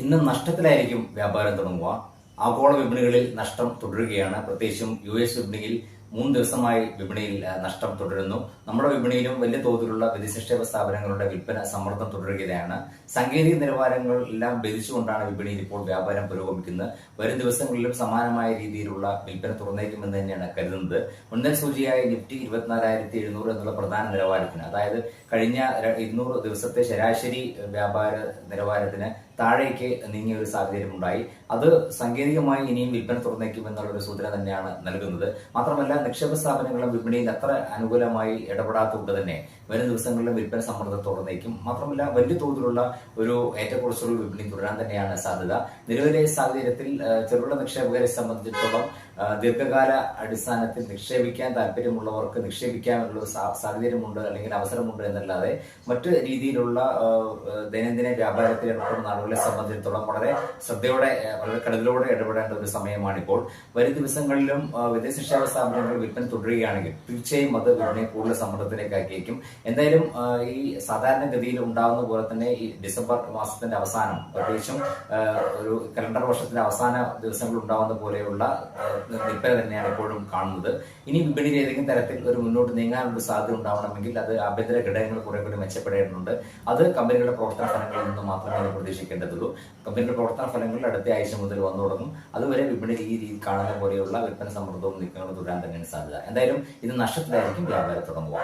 ഇന്ന് നഷ്ടത്തിലായിരിക്കും വ്യാപാരം തുടങ്ങുക. ആഗോള വിപണികളിൽ നഷ്ടം തുടരുകയാണ്. പ്രത്യേകിച്ചും US വിപണിയിൽ 3 ദിവസമായി വിപണിയിൽ നഷ്ടം തുടരുന്നു. നമ്മുടെ വിപണിയിലും വലിയ തോതിലുള്ള വ്യതിനിക്ഷേപ സ്ഥാപനങ്ങളുടെ വിൽപ്പന സമ്മർദ്ദം തുടരുകയാണ്. സാങ്കേതിക നിലവാരങ്ങൾ എല്ലാം ഭേദിച്ചുകൊണ്ടാണ് വിപണിയിൽ ഇപ്പോൾ വ്യാപാരം പുരോഗമിക്കുന്നത്. വരും ദിവസങ്ങളിലും സമാനമായ രീതിയിലുള്ള വിൽപ്പന തുറന്നേക്കുമെന്ന് തന്നെയാണ് കരുതുന്നത്. മുൻനിര സൂചിയായ നിഫ്റ്റി 24,700 എന്നുള്ള പ്രധാന നിലവാരത്തിന്, അതായത് കഴിഞ്ഞ 200 ദിവസത്തെ ശരാശരി വ്യാപാര നിലവാരത്തിന് താഴേക്ക് നീങ്ങിയ ഒരു സാഹചര്യമുണ്ടായി. അത് സാങ്കേതികമായി ഇനിയും വിൽപ്പന തുറന്നേക്കുമെന്നുള്ളൊരു സൂചന തന്നെയാണ് നൽകുന്നത്. മാത്രമല്ല, നിക്ഷേപ സ്ഥാപനങ്ങളും വിപണിയിൽ അത്ര അനുകൂലമായി ഇടപെടാത്തതുകൊണ്ട് തന്നെ വരും ദിവസങ്ങളിലും വിൽപ്പന സമ്മർദ്ദം തുറന്നേക്കും. മാത്രമല്ല, വലിയ തോതിലുള്ള ഒരു ഏറ്റക്കുറച്ചിലുള്ള വിപണി തുടരാൻ തന്നെയാണ് സാധ്യത. നിലവിലെ സാഹചര്യത്തിൽ ചെറുകിട നിക്ഷേപകരെ സംബന്ധിച്ചിടത്തോളം ദീർഘകാല അടിസ്ഥാനത്തിൽ നിക്ഷേപിക്കാൻ താല്പര്യമുള്ളവർക്ക് നിക്ഷേപിക്കാനുള്ള സാഹചര്യമുണ്ട് അല്ലെങ്കിൽ അവസരമുണ്ട് എന്നല്ലാതെ മറ്റു രീതിയിലുള്ള ദൈനംദിന വ്യാപാരത്തിൽ ഏർപ്പെടുന്ന ആളുകളെ സംബന്ധിച്ചിടത്തോളം വളരെ ശ്രദ്ധയോടെ, വളരെ കരുതലോടെ ഇടപെടേണ്ട ഒരു സമയമാണിപ്പോൾ. വരും ദിവസങ്ങളിലും വിദേശ നിക്ഷേപ സ്ഥാപനങ്ങൾ വിൽപ്പന തുടരുകയാണെങ്കിൽ തീർച്ചയായും അത് വിപണിയെ കൂടുതൽ സമ്മർദ്ദത്തിലേക്ക് ആക്കിയേക്കും. എന്തായാലും ഈ സാധാരണഗതിയിൽ ഉണ്ടാകുന്ന പോലെ തന്നെ ഈ ഡിസംബർ മാസത്തിന്റെ അവസാനം, പ്രത്യേകിച്ചും ഒരു കലണ്ടർ വർഷത്തിന്റെ അവസാന ദിവസങ്ങളിൽ ഉണ്ടാകുന്ന പോലെയുള്ള വിൽപ്പന തന്നെയാണ് ഇപ്പോഴും കാണുന്നത്. ഇനി വിപണിയിൽ ഏതെങ്കിലും തരത്തിൽ ഒരു മുന്നോട്ട് നീങ്ങാനുള്ള സാധ്യത ഉണ്ടാവണമെങ്കിൽ അത് ആഭ്യന്തര ഘടകങ്ങൾ കുറെ കൂടി മെച്ചപ്പെടേണ്ടതുണ്ട്. അത് കമ്പനികളുടെ പ്രവർത്തന ഫലങ്ങളിൽ നിന്ന് മാത്രമേ പ്രതീക്ഷിക്കേണ്ടതുള്ളൂ. കമ്പനികളുടെ പ്രവർത്തന ഫലങ്ങൾ അടുത്ത ആഴ്ച മുതൽ വന്നു തുടങ്ങും. അതുവരെ വിപണിയിൽ ഈ രീതി കാണുന്ന പോലെയുള്ള വിൽപ്പന സമ്മർദ്ദവും നീക്കങ്ങളും തുടരാൻ തന്നെയാണ് സാധ്യത. എന്തായാലും ഇത് നഷ്ടത്തിലായിരിക്കും വ്യാപാരം തുടങ്ങുക.